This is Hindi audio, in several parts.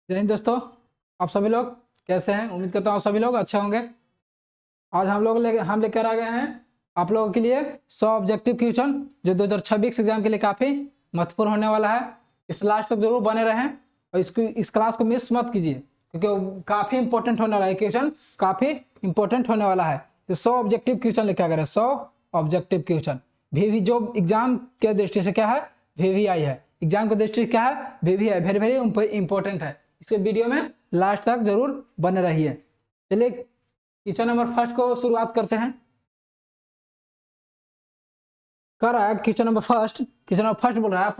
जय हिंद दोस्तों। आप सभी लोग कैसे हैं? उम्मीद करता हूँ सभी लोग अच्छे होंगे। आज हम लेकर आ गए हैं आप लोगों के लिए 100 ऑब्जेक्टिव क्वेश्चन जो 2026 एग्जाम के लिए काफ़ी महत्वपूर्ण होने वाला है। इस लास्ट तक जरूर बने रहें और इस क्लास को मिस मत कीजिए क्योंकि काफ़ी इंपॉर्टेंट होने वाला है। क्वेश्चन काफ़ी इंपॉर्टेंट होने वाला है। तो 100 ऑब्जेक्टिव क्वेश्चन लेकर आ गए 100 ऑब्जेक्टिव क्वेश्चन। वी जो एग्जाम के दृष्टि से क्या है, VVI है। एग्जाम की दृष्टि से क्या है, VVI वेरी वेरी इंपॉर्टेंट है। इसके वीडियो में लास्ट तक जरूर बने रहिए। चलिए क्वेश्चन नंबर फर्स्ट को शुरुआत करते हैं। कर रहा है क्वेश्चन नंबर फर्स्ट बोल रहा है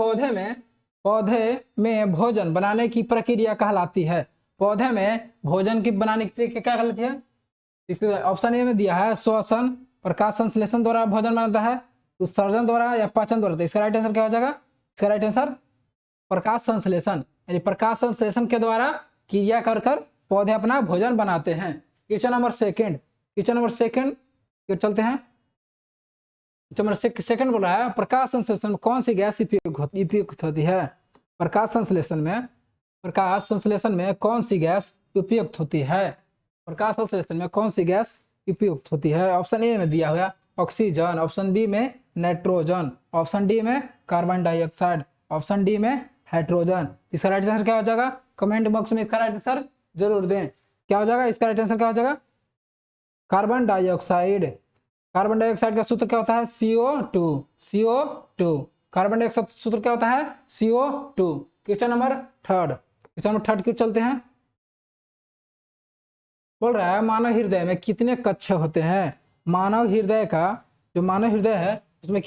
पौधे में भोजन बनाने की प्रक्रिया कहलाती है। पौधे में भोजन की बनाने की प्रक्रिया क्या कहलाती है? इसके ऑप्शन ए में दिया है श्वसन, प्रकाश संश्लेषण द्वारा भोजन बनता है, उत्सर्जन द्वारा या पाचन द्वारा। तो इसका राइट आंसर क्या हो जाएगा? इसका राइट आंसर प्रकाश संश्लेषण, यानी प्रकाश संश्लेषण के द्वारा क्रिया कर पौधे अपना भोजन बनाते हैं। क्वेश्चन नंबर सेकंड चलते हैं। सेकंड बोल रहा है प्रकाश संश्लेषण में कौन सी गैस उपयुक्त होती है? प्रकाश संश्लेषण में कौन सी गैस उपयुक्त होती है? प्रकाश संश्लेषण में कौन सी गैस उपयुक्त होती है? ऑप्शन ए में दिया हुआ ऑक्सीजन, ऑप्शन बी में नाइट्रोजन, ऑप्शन डी में कार्बन डाइऑक्साइड, ऑप्शन डी में हाइड्रोजन। इसका राइट आंसर क्या हो जाएगा? कमेंट बॉक्स में इसका राइट आंसर जरूर दें। क्या हो जाएगा? इसका राइट आंसर क्या हो जाएगा? Carbon dioxide. कार्बन डाइऑक्साइड का सूत्र क्या होता है? CO2। कार्बन डाइऑक्साइड सूत्र क्या होता है? CO2। क्वेश्चन नंबर थर्ड क्यों चलते हैं। बोल रहा है मानव हृदय में कितने कक्ष होते हैं? मानव हृदय है उसमें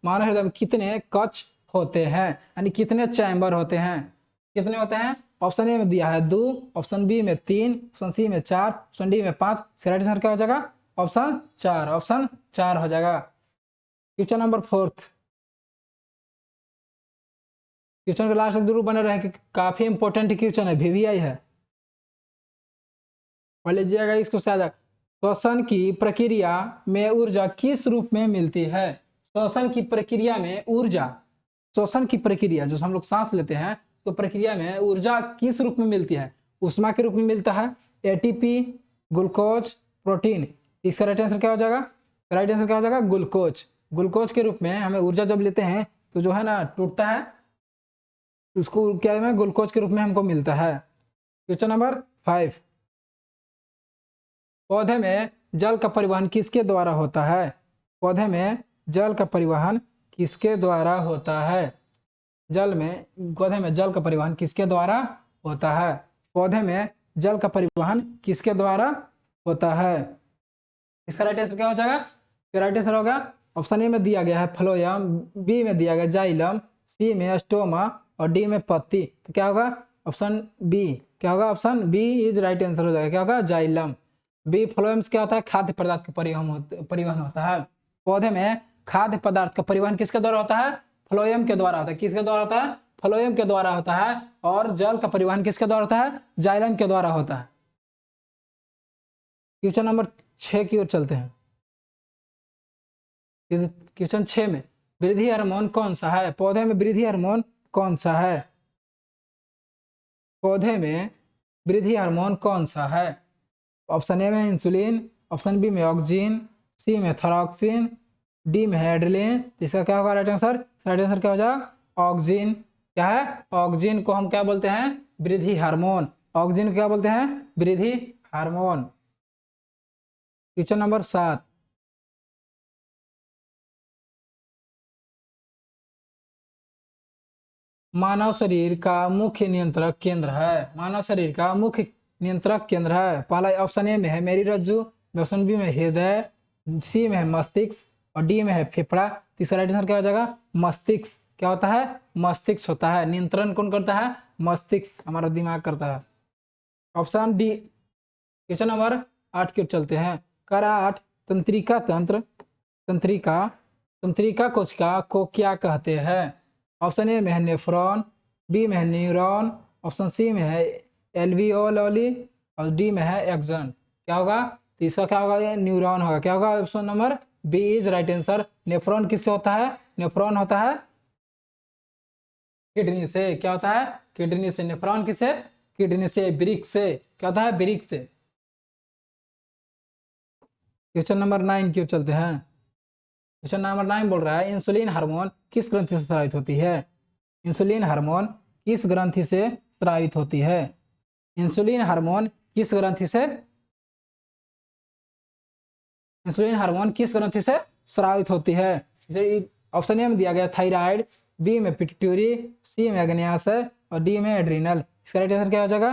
मानव हृदय में कितने कक्ष होते हैं, यानी कितने चैम्बर होते हैं? कितने होते हैं? ऑप्शन ए में दिया है 2, ऑप्शन बी में 3, ऑप्शन सी में 4, ऑप्शन डी में 5। राइट आंसर क्या हो जाएगा? ऑप्शन 4 हो जाएगा। Question number fourth. क्वेश्चन के लास्ट तक जरूर बने रहे क्योंकि काफी इंपॉर्टेंट क्वेश्चन है, VVI है। पढ़ लीजिएगा इसको। श्वसन की प्रक्रिया में ऊर्जा किस रूप में मिलती है? श्वसन की प्रक्रिया में ऊर्जा, श्वसन की प्रक्रिया जो हम लोग सांस लेते हैं तो प्रक्रिया में ऊर्जा किस रूप में मिलती है? ऊष्मा के रूप में मिलता है, ATP, ग्लूकोज, प्रोटीन। इसका राइट आंसर क्या हो जाएगा? राइट आंसर क्या हो जाएगा? ग्लूकोज के रूप में हमें ऊर्जा जब लेते हैं तो जो है ना टूटता है, उसको क्या है, ग्लूकोज के रूप में हमको मिलता है। Question number 5। पौधे में जल का परिवहन किसके द्वारा होता है? पौधे में जल का परिवहन किसके द्वारा होता है? पौधे में जल का परिवहन किसके द्वारा होता है? पौधे में जल का परिवहन किसके द्वारा होता है? इसका राइट आंसर क्या हो जाएगा? राइट आंसर होगा ऑप्शन ए में दिया गया है फ्लोयम, बी में दिया गया जाइलम, सी में स्टोमा और डी में पत्ती। तो क्या होगा? Option B. क्या होगा? Option B is right answer हो जाएगा। क्या होगा? जाइलम। बी फ्लोएम्स क्या होता है? खाद्य पदार्थ का परिवहन होता है। पौधे में खाद्य पदार्थ का परिवहन किसके द्वारा होता है? फ्लोएम के द्वारा होता है। किसके द्वारा होता है? फ्लोएम के द्वारा होता है। और जल का परिवहन किसके द्वारा होता है? जाइलम के द्वारा होता है। क्वेश्चन नंबर 6 की ओर चलते हैं। क्वेश्चन 6 में वृद्धि हार्मोन कौन सा है? पौधे में वृद्धि हार्मोन कौन सा है? पौधे में वृद्धि हार्मोन कौन सा है? ऑप्शन ए में इंसुलिन, ऑप्शन बी में ऑक्सीजन, सी में थायरॉक्सिन, डी में एड्रेलिन। इसका क्या होगा राइट आंसर? राइट आंसर क्या हो जाएगा? ऑक्सीजन। क्या है? ऑक्सीजन को हम क्या बोलते हैं? वृद्धि हार्मोन। ऑक्सीजन को क्या बोलते हैं? वृद्धि हार्मोन। Question number 7। मानव शरीर का मुख्य नियंत्रक केंद्र है। मानव शरीर का मुख्य नियंत्रक केंद्र है। पहला ऑप्शन ए में है मेरी रज्जु, ऑप्शन बी में हृदय, सी में है मस्तिष्क और डी में है फेफड़ा। तीसरा राइट आंसर क्या हो जाएगा? मस्तिष्क। क्या होता है? मस्तिष्क होता है। नियंत्रण कौन करता है? मस्तिष्क, हमारा दिमाग करता है। Option D. क्वेश्चन नंबर 8 की ओर चलते हैं। कर 8 तंत्रिका तंत्र, तंत्रिका कोशिका को क्या कहते हैं? ऑप्शन ए में है नेफ्रॉन, बी में है न्यूरॉन, ऑप्शन सी में है एल्वियोली और डी में है एक्सन। क्या होगा? तीसरा क्या होगा? ये न्यूरॉन होगा। क्या होगा? Option number B is right answer. Nephron किससे होता है? नेफ्रॉन होता है किडनी से। क्या होता है? किडनी से। नेफ्रॉन किससे? किडनी से, वृक्क से, क्या होता है, वृक्क से। क्वेश्चन नंबर 9 की ओर चलते हैं। क्वेश्चन नंबर 9 बोल रहा है इंसुलिन हार्मोन किस ग्रंथि से स्रावित होती है। इंसुलिन हार्मोन किस ग्रंथि से स्रावित होती है। इंसुलिन हार्मोन किस ग्रंथि से, इंसुलिन हार्मोन किस ग्रंथि से स्रावित होती है। ऑप्शन ए में दिया गया थायराइड, बी में पिट्यूटरी, सी में अग्न्याशय और डी में एड्रिनल। इसका राइट आंसर क्या हो जाएगा,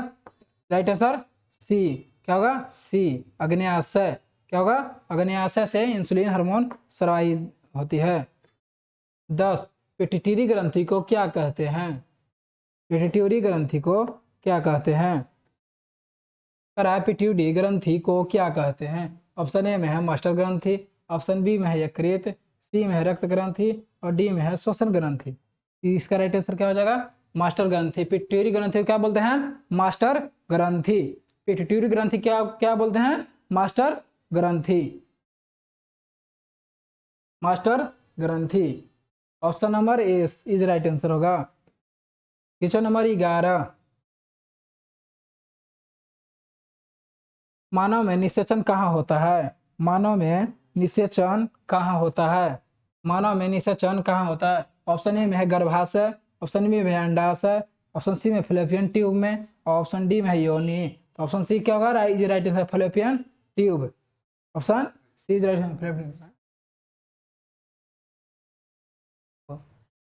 राइट आंसर सी, क्या होगा, सी, अग्न्याशय। क्या होगा, अग्न्याशय से इंसुलिन हार्मोन स्रावित होती है। 10 पिट्यूटरी ग्रंथि को क्या कहते हैं। पिट्यूटरी ग्रंथि को क्या कहते हैं। पिट्यूटरी ग्रंथि को क्या कहते हैं। ऑप्शन ए में है मास्टर ग्रंथि, ऑप्शन बी में है यकृत, सी में है रक्त ग्रंथि और डी में है श्वसन ग्रंथि। इसका राइट आंसर क्या हो जाएगा, मास्टर ग्रंथि। पिट्यूटरी ग्रंथि को क्या बोलते हैं, मास्टर ग्रंथि। पिट्यूटरी ग्रंथि क्या क्या बोलते हैं, मास्टर ग्रंथि, मास्टर ग्रंथि। Option number A is right answer होगा। क्वेश्चन नंबर 11, मानव में निषेचन कहाँ होता है। मानव में निषेचन कहाँ होता है। मानव में निषेचन कहाँ होता है। ऑप्शन ए में है गर्भाशय, ऑप्शन बी में है अंडाशय, ऑप्शन सी में फैलोपियन ट्यूब में और ऑप्शन डी में है योनि। तो ऑप्शन सी क्या होगा, is right answer fallopian tube. Option C is right answer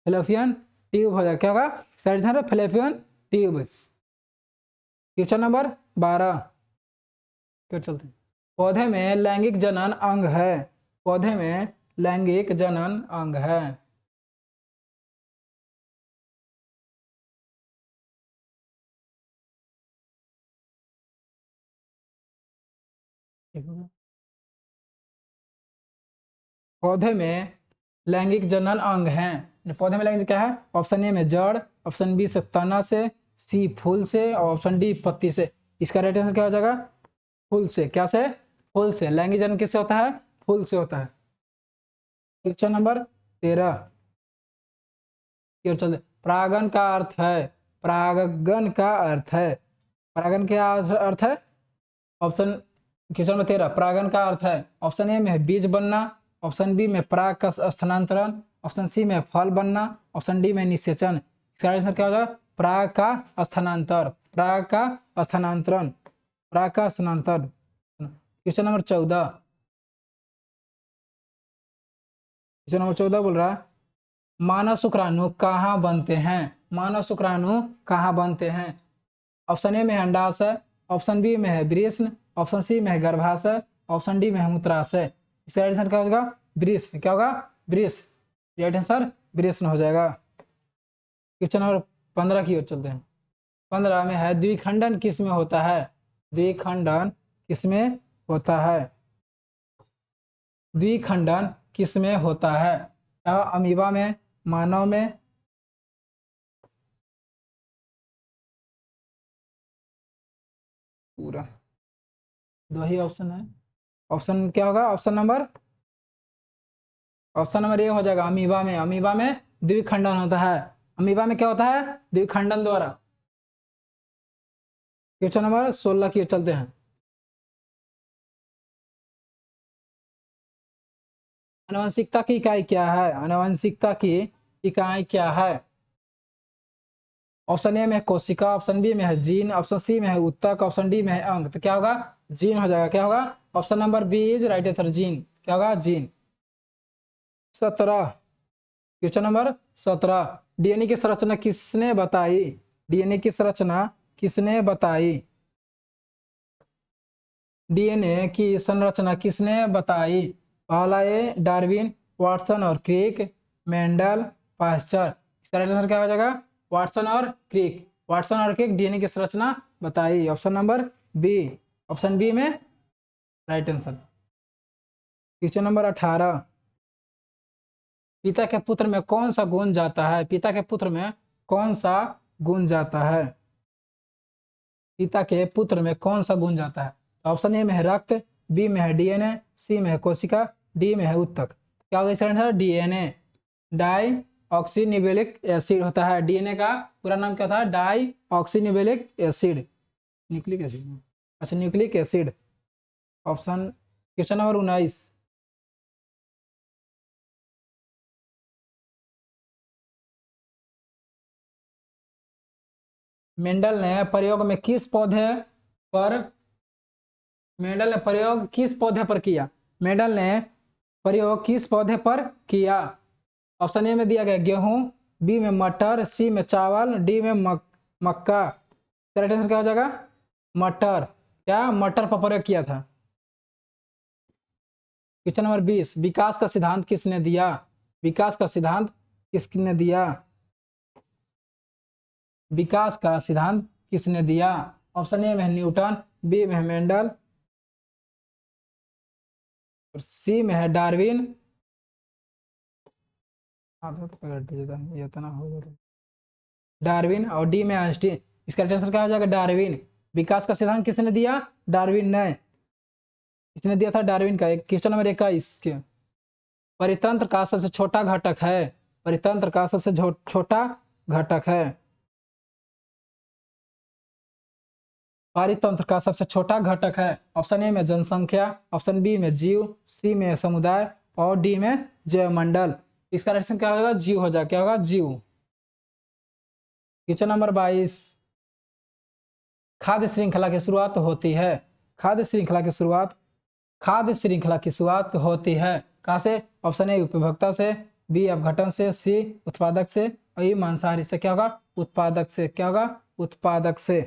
fallopian tube हो जाएगा। क्या होगा, right answer fallopian tube. Question number 12 फिर चलते हैं। पौधे में लैंगिक जनन अंग है। पौधे में लैंगिक जनन अंग है। पौधे में लैंगिक जनन अंग है। पौधे में लैंगिक क्या है, ऑप्शन ए में जड़, ऑप्शन बी से तना से, सी फूल से और ऑप्शन डी पत्ती से। इसका राइट आंसर क्या हो जाएगा, फूल से। क्या से, फूल से। लैंगिक जनन किससे होता है, फूल से होता है। क्वेश्चन नंबर 13 चलते। परागन का अर्थ है, परागन का अर्थ है, परागन क्या अर्थ है। ऑप्शन क्वेश्चन नंबर 13 परागन का अर्थ है। ऑप्शन ए में है बीज बनना, ऑप्शन बी में पराग का स्थानांतरण, ऑप्शन सी में फल बनना, ऑप्शन डी में निषेचन। इसका आंसर क्या होगा, पराग का स्थानांतर, पराग का स्थानांतरण, पराग का स्थानांतर। क्वेश्चन नंबर 14, क्वेश्चन नंबर 14 बोल रहा है मानव शुक्राणु कहाँ बनते हैं। मानव शुक्राणु कहाँ बनते हैं। ऑप्शन ए में है अंडाशय, ऑप्शन बी में है वृषण, ऑप्शन सी में है गर्भाशय, ऑप्शन डी में है मूत्राशय। इसका राइट आंसर क्या होगा, वृषण। क्या होगा, वृष। राइट आंसर वृषण हो जाएगा। क्वेश्चन नंबर 15 की ओर चलते हैं। 15 में है द्विखंडन किसमें होता है। द्विखंडन किसमें होता है। द्विखंडन किसमें होता है। अमीबा में, मानव में, पूरा दो ही ऑप्शन है। ऑप्शन क्या होगा, ऑप्शन नंबर ए हो जाएगा अमीबा में। अमीबा में द्विखंडन होता है। अमीबा में क्या होता है, द्विखंडन द्वारा। क्वेश्चन नंबर 16 की ओर चलते हैं। आनुवंशिकता की इकाई क्या है। आनुवंशिकता की इकाई क्या है। ऑप्शन ए में है कोशिका, ऑप्शन बी में है जीन, ऑप्शन सी में है उत्तक, ऑप्शन डी में है अंग। तो क्या होगा, जीन हो जाएगा। क्या होगा, option number B is right answer, gene. क्या होगा, जीन। 17, क्वेश्चन नंबर 17, डीएनए की संरचना किसने बताई। डीएनए की संरचना किसने बताई। डीएनए की संरचना किसने बताई। पहला ए डार्विन, वाटसन और क्रिक, मेंडल, पाश्चर। इसका राइट आंसर क्या हो जाएगा, वाटसन और क्रिक। वाटसन और क्रिक डीएनए की संरचना बताई। Option number B, option B में राइट आंसर। क्वेश्चन नंबर 18, पिता के पुत्र में कौन सा गुण जाता है। पिता के पुत्र में कौन सा गुण जाता है। पिता के पुत्र में कौन सा गुण जाता है। ऑप्शन ए में है रक्त, बी में है डीएनए, सी में है कोशिका, डी में है उत्तक। क्या होगा इसका आंसर, डीएनए, डाई ऑक्सीन्यूक्लिक एसिड होता है। डीएनए का पूरा नाम क्या था? डाई ऑक्सीन्यूक्लिक एसिड, न्यूक्लिक एसिड, अच्छा nucleic acid. Option question number 19। Mendel ने प्रयोग में किस पौधे पर मेंडल ने प्रयोग किस पौधे पर किया? मेंडल ने प्रयोग किस पौधे पर किया? ऑप्शन ए में दिया गया गेहूं, बी में मटर, सी में चावल, डी में मक्का। करेक्ट आंसर क्या हो जाएगा? मटर। क्या मटर पर प्रयोग किया था? Question number 20। विकास का सिद्धांत किसने दिया? विकास का सिद्धांत किसने दिया? विकास का सिद्धांत किसने दिया? ऑप्शन ए में है न्यूटन, बी में है मेंडल और सी में है डार्विन। आधा तो पलट देता है, ये इतना हो जाता है। डार्विन और डी में आइंस्टीन। इसका आंसर क्या हो जाएगा? डार्विन। विकास का सिद्धांत किसने दिया? डार्विन ने। इसने दिया था डार्विन का। क्वेश्चन नंबर 21 के परितंत्र का सबसे छोटा घटक है। परितंत्र का सबसे छोटा घटक है। परितंत्र का सबसे छोटा घटक है। ऑप्शन ए में जनसंख्या, ऑप्शन बी में जीव, सी में समुदाय और डी में जैवमंडल। इसका आंसर क्या होगा? जीव हो जाएगा। क्या होगा? जीव। Question number 22। खाद्य श्रृंखला की शुरुआत होती है। खाद्य श्रृंखला की शुरुआत होती है कहाँ से? ऑप्शन ए उपभोक्ता से, बी अपघटन से, सी उत्पादक से और ई मांसाहारी से। क्या होगा? उत्पादक से। क्या होगा? उत्पादक से।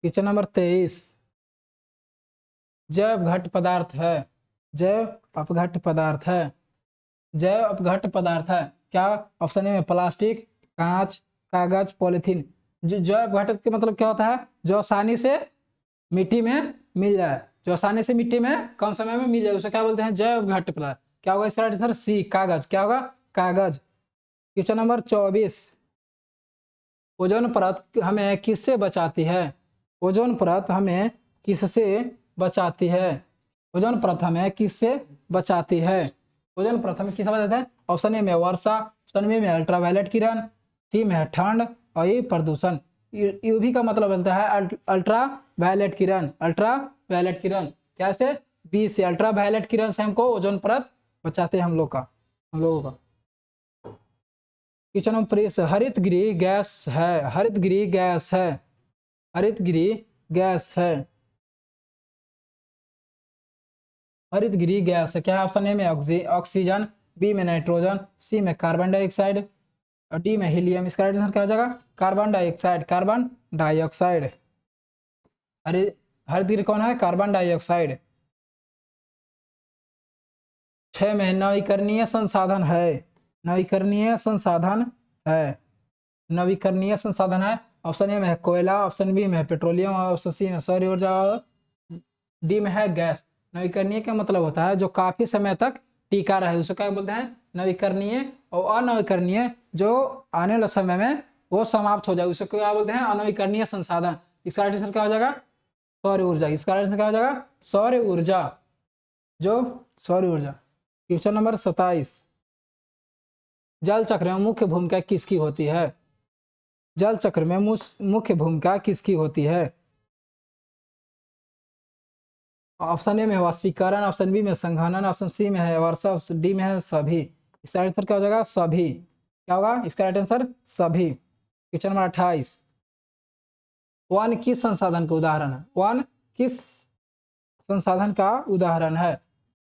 Question number 23। जैव घट पदार्थ है। जैव अपघट पदार्थ है। जैव अपघट पदार्थ है क्या? ऑप्शन ए में प्लास्टिक, कांच, कागज, पॉलिथीन। जो जैव अपघटक के मतलब क्या होता है? जो आसानी से मिट्टी में मिल जाए, जो आसानी से मिट्टी में कम समय में मिल जाए, उसे क्या बोलते हैं? जैव अपघट्य पदार्थ। क्या होगा इसका आंसर? सी कागज। क्या होगा? कागज। Question number 24। ओजोन परत हमें किससे बचाती है? ओजोन परत हमें किससे बचाती है? ओजोन परत हमें किससे बचाती है? ओजोन परत हमें किससे बचाती है? ऑप्शन ए में वर्षा, ऑप्शन बी में अल्ट्रावायलेट किरण, सी में है ठंड और ये प्रदूषण। यूवी का मतलब होता है अल्ट्रा वायलेट किरण। अल्ट्रा वायलेट किरण कैसे? बी से अल्ट्रा वायलेट किरण से हमको ओजोन परत बचाते हैं हम लोगों का। Question number 23। हरित गृह गैस है। हरित गृह गैस है। हरित गृह गैस है। हरित गृह गैस है क्या? ऑप्शन ए में ऑक्सीजन, बी में नाइट्रोजन, सी में कार्बन डाइऑक्साइड और डी में हीलियम। इसका आंसर क्या हो जाएगा? Carbon dioxide. Carbon dioxide. हरित गृह कौन है? Carbon dioxide. 6 में नवीकरणीय संसाधन है। नवीकरणीय संसाधन है। नवीकरणीय संसाधन है। ऑप्शन ए में है कोयला, ऑप्शन बी में है पेट्रोलियम और ऑप्शन सी में सौर ऊर्जा और डी में है गैस। नवीकरणीय का मतलब होता है जो काफी समय तक टिका रहे, उसे क्या बोलते हैं? नवीकरणीय। और अनवीकरणीय जो आने वाले समय में वो समाप्त हो जाए, उसे क्या बोलते हैं? अनवीकरणीय संसाधन। इसका आंसर क्या हो जाएगा? सौर ऊर्जा। इसका आंसर क्या हो जाएगा? सौर ऊर्जा। जो सौर ऊर्जा। Question number 27। जल चक्र में मुख्य भूमिका किसकी होती है? जल चक्र में मुख्य भूमिका किसकी होती है? ऑप्शन ए में वाष्पीकरण, ऑप्शन बी में संघनन, ऑप्शन सी में है वर्षा, ऑप्शन डी में है सभी। इसका आंसर क्या हो जाएगा? सभी। क्या होगा इसका राइट आंसर? सभी। Question number 28। वन किस संसाधन का उदाहरण है? वन किस संसाधन का उदाहरण है?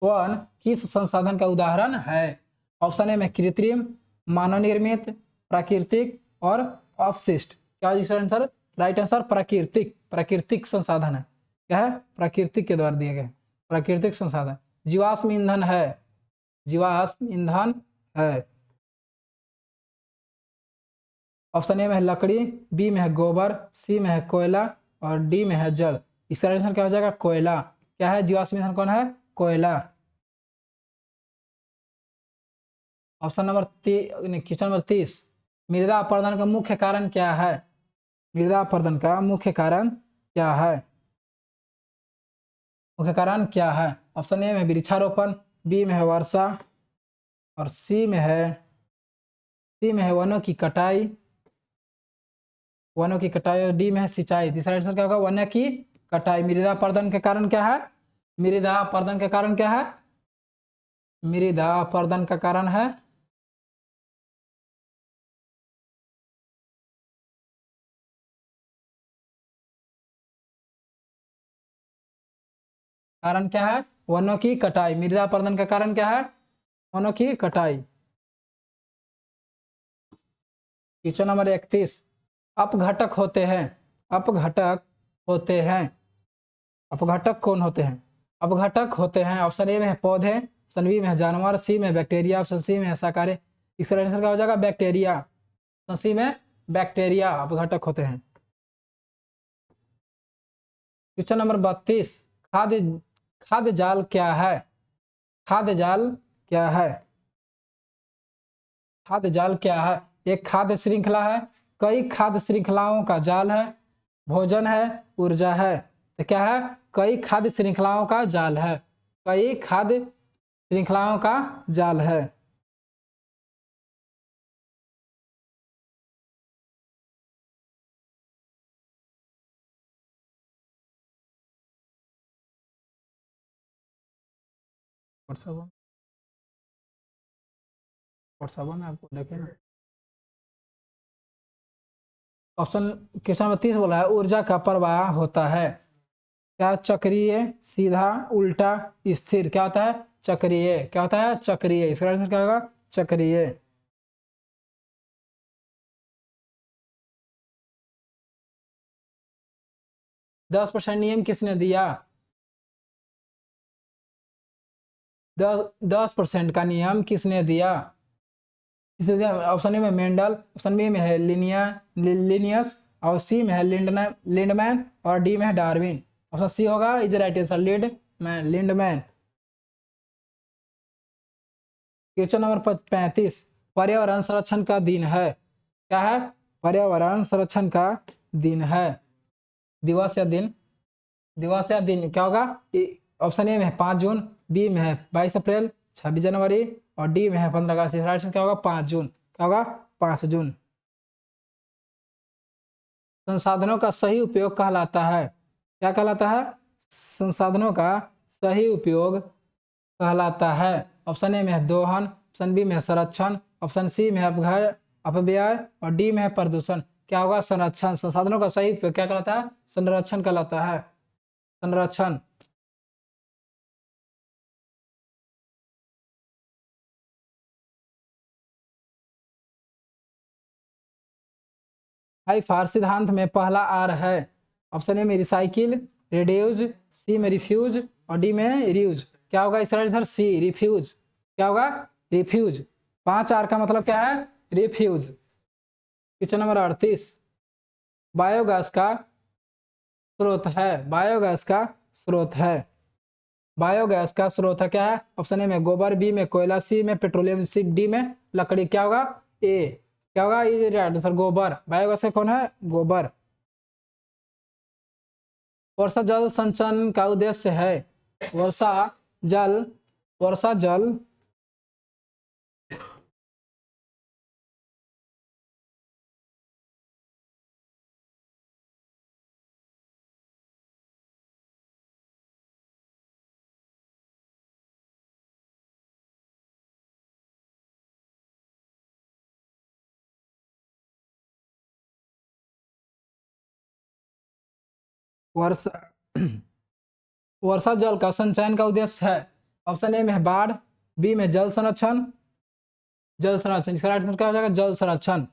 वन किस संसाधन का उदाहरण है? ऑप्शन ए में कृत्रिम, मानव निर्मित, प्राकृतिक और अपशिष्ट। क्या इसका आंसर? राइट आंसर प्राकृतिक। प्राकृतिक संसाधन है। क्या है? प्राकृतिक के द्वारा दिए गए प्राकृतिक संसाधन। जीवाश्म ईंधन है। जीवाश्म ईंधन है। ऑप्शन ए में है लकड़ी, बी में है गोबर, सी में है कोयला और डी में है जल। इसका आंसर क्या हो जाएगा? कोयला। क्या है? जीवाश्म ईंधन कौन है? कोयला। Option number question number 30। मृदा अपरदन का मुख्य कारण क्या है? मृदा अपरदन का मुख्य कारण क्या है? मुख्य कारण क्या है? ऑप्शन ए में वृक्षारोपण, बी में है वर्षा और सी में है सी में है वनों की कटाई, वनों की कटाई, और डी में है सिंचाई। तीसरा आंसर क्या होगा? वन्य की कटाई। मृदा अपरदन के कारण क्या है? मृदा अपरदन के कारण क्या है? मृदा अपरदन का कारण है कारण क्या है? वनों की कटाई। मृदा अपरदन का कारण क्या है? वनों की कटाई। क्वेश्चन नंबर 31, अपघटक होते हैं, अपघटक होते हैं, अपघटक कौन होते हैं? अपघटक होते हैं, ऑप्शन ए में है पौधे, ऑप्शन बी में है जानवर, सी में बैक्टीरिया, ऑप्शन सी में है शाकाहारी। इसका आंसर क्या हो जाएगा? बैक्टीरिया। ऑप्शन सी में बैक्टीरिया अपघटक होते हैं। क्वेश्चन नंबर 32, खाद्य खाद्य जाल क्या है? खाद्य जाल क्या है? खाद्य जाल क्या है? एक खाद्य श्रृंखला है, कई खाद्य श्रृंखलाओं का जाल है, भोजन है, ऊर्जा है। तो क्या है? कई खाद्य श्रृंखलाओं का जाल है, कई खाद्य श्रृंखलाओं का जाल है। व्हाट्सएप व्हाट्सएप में आपको देखे ना। ऑप्शन क्वेश्चन नंबर 30 बोल रहा है ऊर्जा का प्रवाह होता है क्या? चक्रीय, सीधा, उल्टा, स्थिर। क्या होता है? चक्रीय। क्या होता है? चक्रीय। इसका आंसर क्या होगा? चक्रीय। 10% नियम किसने दिया? 10% का नियम किसने दिया? किसने दिया? ऑप्शन ए में मेंडल, ऑप्शन बी में है लिनियस, और सी में है लिंडमैन, और डी में है डार्विन। ऑप्शन सी होगा is right answer, Lindeman. Question number 35, पर्यावरण संरक्षण का दिन है। क्या है? पर्यावरण संरक्षण का दिन है। दिवस या दिन? दिवस या दिन क्या होगा? ऑप्शन ए में है 5 जून, बी में है 22 अप्रैल, 26 जनवरी, और डी में है 15 अगस्त। राइट आंसर क्या होगा? 5 जून। क्या होगा? 5 जून। संसाधनों का सही उपयोग कहलाता है। क्या कहलाता है? संसाधनों का सही उपयोग कहलाता है। ऑप्शन ए में है दोहन, ऑप्शन बी में है संरक्षण, ऑप्शन सी में है अपव्यय, और डी में है प्रदूषण। क्या होगा? संरक्षण। संसाधनों का सही उपयोग क्या कहलाता है? संरक्षण कहलाता है। संरक्षण। भाई फार सिद्धांत में पहला आर है। ऑप्शन ए में रिसाइकिल, रिड्यूज, सी में रिफ्यूज, और डी में रियूज। क्या होगा इसका आंसर? सी, रिफ्यूज। क्या होगा? रिफ्यूज। 5 आर का मतलब क्या है? रिफ्यूज। क्वेश्चन नंबर 38, बायोगैस का स्रोत है, बायोगैस का स्रोत है, बायोगैस का स्रोत है क्या है? ऑप्शन ए में गोबर, बी में कोयला, सी में पेट्रोलियम, सी डी में लकड़ी। क्या होगा? ए। क्या होगा? ये आंसर गोबर। बायोगैस का कौन है? गोबर। वर्षा जल संचयन का उद्देश्य है, वर्षा जल, वर्षा जल वर्षा वर्षा जल का संचयन का उद्देश्य है, ऑप्शन ए में है बाढ़, बी में जल संरक्षण, जल संरक्षण। इसका राइट आंसर क्या हो जाएगा? जल संरक्षण।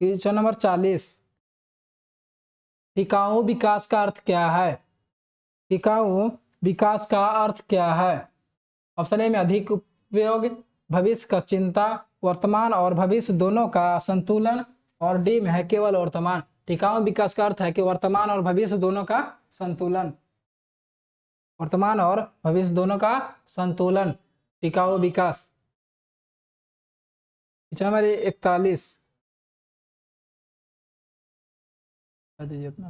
क्वेश्चन नंबर 40, टिकाऊ विकास का अर्थ क्या है? टिकाऊ विकास का अर्थ क्या है? ऑप्शन ए में अधिक उपयोग, भविष्य का चिंता, वर्तमान और भविष्य दोनों का संतुलन, और डी में है केवल वर्तमान। टिकाऊ विकास का अर्थ है कि वर्तमान और भविष्य दोनों का संतुलन, वर्तमान और भविष्य दोनों का संतुलन, टिकाऊ विकास। नंबर 41, अपना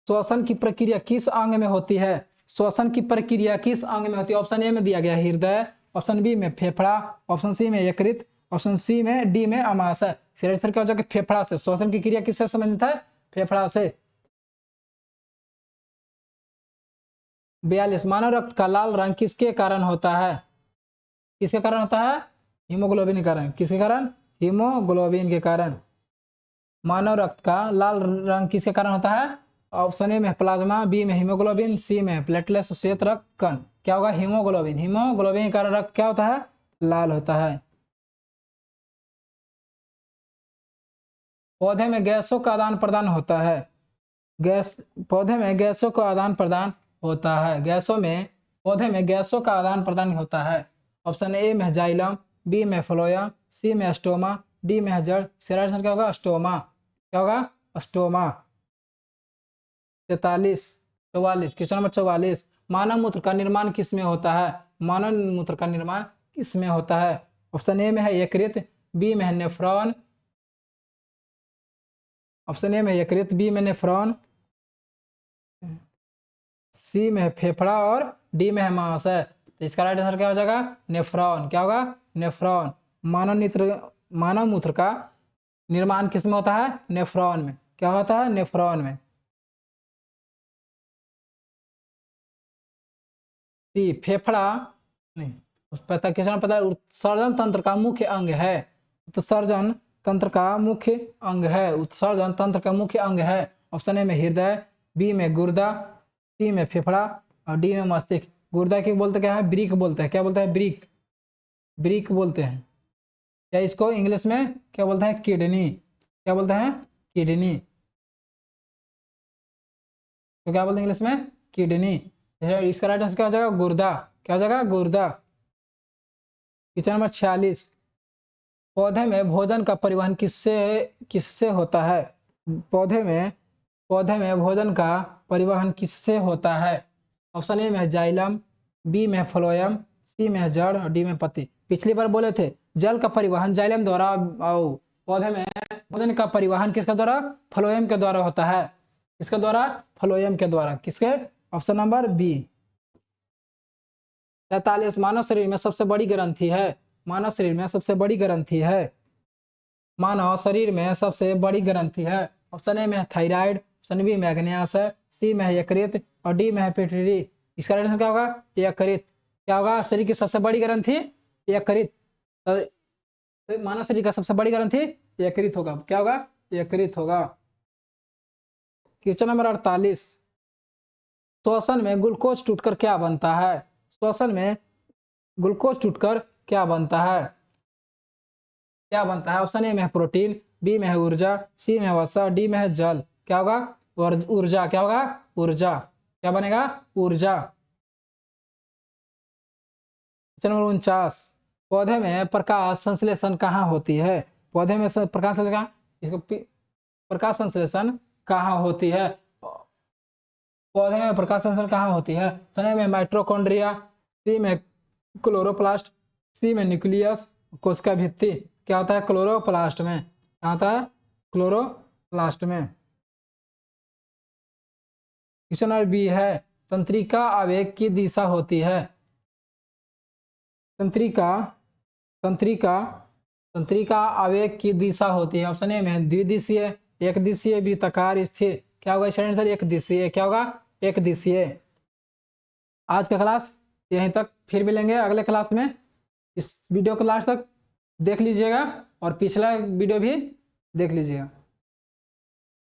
श्वसन की प्रक्रिया किस अंग में होती है? श्वसन की प्रक्रिया किस अंग में होती है? ऑप्शन ए में दिया गया हृदय, ऑप्शन बी में फेफड़ा, ऑप्शन सी में यकृत, ऑप्शन सी में डी में अमाशय। फिर आंसर क्या हो जाएगा? फेफड़ा से। श्वसन की क्रिया किससे संबंधित है? फेफड़ा से। 42 मानव रक्त का लाल रंग किसके कारण होता है? किसके कारण होता है? हीमोग्लोबिन के कारण। किसके कारण? हीमोग्लोबिन के कारण। मानव रक्त का लाल रंग किसके कारण होता है? ऑप्शन ए में प्लाज्मा, बी में हीमोग्लोबिन, सी में प्लेटलेट्स श्वेत रक्त कण। क्या होगा? हीमोग्लोबिन। हीमोग्लोबिन के कारण रक्त क्या होता है? लाल होता है। पौधे में गैसों का आदान प्रदान होता है। पौधे में गैसों का आदान प्रदान होता है। पौधे में गैसों का आदान प्रदान होता है। ऑप्शन ए में जाइलम, बी में फ्लोएम, सी में स्टोमा, डी में जड़। आंसर क्या होगा? स्टोमा। क्या होगा? स्टोमा। 44 क्वेश्चन नंबर 44, मानव मूत्र का निर्माण किस में होता है? मानव मूत्र का निर्माण किस में होता है? ऑप्शन ए में है यकृत, बी में है नेफ्रॉन, ऑप्शन ए में यकृत, बी में नेफ्रॉन, सी में है फेफड़ा और डी में है अमाशय। तो इसका राइट आंसर क्या हो जाएगा? नेफ्रॉन। क्या होगा? नेफ्रॉन। मानव मूत्र का निर्माण किस में होता है? नेफ्रॉन में। क्या होता है? नेफ्रॉन में। सी फेफड़ा नहीं पता, किसान पता है उत्सर्जन तंत्र का मुख्य अंग है। उत्सर्जन तंत्र का मुख्य अंग है। उत्सर्जन तंत्र का मुख्य अंग है। ऑप्शन ए में हृदय, बी में गुर्दा, सी में फेफड़ा और डी में मस्तिष्क। गुर्दा के बोलते क्या है? ब्रिक बोलते हैं। क्या बोलते हैं? ब्रिक। ब्रिक बोलते हैं। या इसको इंग्लिश में क्या बोलते हैं? किडनी। क्या बोलते हैं? किडनी। तो क्या बोलते हैं इंग्लिश में? किडनी। इसका राइट आंसर क्या हो जाएगा? गुर्दा। क्या हो जाएगा? गुर्दा। क्वेश्चन नंबर 46, पौधे में भोजन का परिवहन किससे किससे होता है? पौधे में भोजन का परिवहन किससे होता है? ऑप्शन ए में है जाइलम, बी में फ्लोएम, सी में जड़ और डी में पत्ती। पिछली बार बोले थे जल का परिवहन जाइलम द्वारा और पौधे में भोजन का परिवहन किसके द्वारा? फ्लोएम के द्वारा होता है। किसके द्वारा? फ्लोएम के द्वारा। किसके? Option number B. 43 मानव शरीर में सबसे बड़ी ग्रंथि है। मानव शरीर में सबसे बड़ी ग्रंथि है। मानव शरीर में सबसे बड़ी ग्रंथि है। ऑप्शन ए में है थायराइड, ऑप्शन बी में अग्न्याशय, सी में है यकृत और डी में है पिट्यूटरी। इसका आंसर क्या होगा? यकृत। क्या होगा? शरीर की सबसे बड़ी ग्रंथि यकृत। तो मानव शरीर का सबसे बड़ी ग्रंथि यकृत होगा। क्या होगा? यकृत होगा। क्वेश्चन नंबर 48, श्वसन में ग्लूकोज टूटकर क्या बनता है? श्वसन में ग्लूकोज टूटकर क्या बनता है? क्या बनता है? ऑप्शन ए में है प्रोटीन, बी में है ऊर्जा, सी में है वसा, डी में है जल। क्या होगा? ऊर्जा। क्या होगा? ऊर्जा। क्या बनेगा? ऊर्जा। क्वेश्चन नंबर 49, पौधे में प्रकाश संश्लेषण कहाँ होती है? पौधे में प्रकाश संश्लेषण, इसको प्रकाश संश्लेषण कहाँ होती है? पौधे में प्रकाश संश्लेषण कहाँ होती है? सने में माइटोकॉन्ड्रिया, सी में क्लोरोप्लास्ट, सी में न्यूक्लियस, कोशिका भित्ति। क्या होता है? क्लोरोप्लास्ट में। क्या होता है? क्लोरोप्लास्ट में। क्वेश्चन नंबर बी है, तंत्रिका आवेग की दिशा होती है। तंत्रिका आवेग की दिशा होती है। ऑप्शन ए में द्विदिशीय, एक दिशीय, वृत्ताकार, स्थिर। क्या होगा? इसका आंसर एक दिशीय। क्या होगा? एक दिशीय। आज का क्लास यहीं तक, फिर मिलेंगे अगले क्लास में। इस वीडियो को लास्ट तक देख लीजिएगा और पिछला वीडियो भी देख लीजिएगा।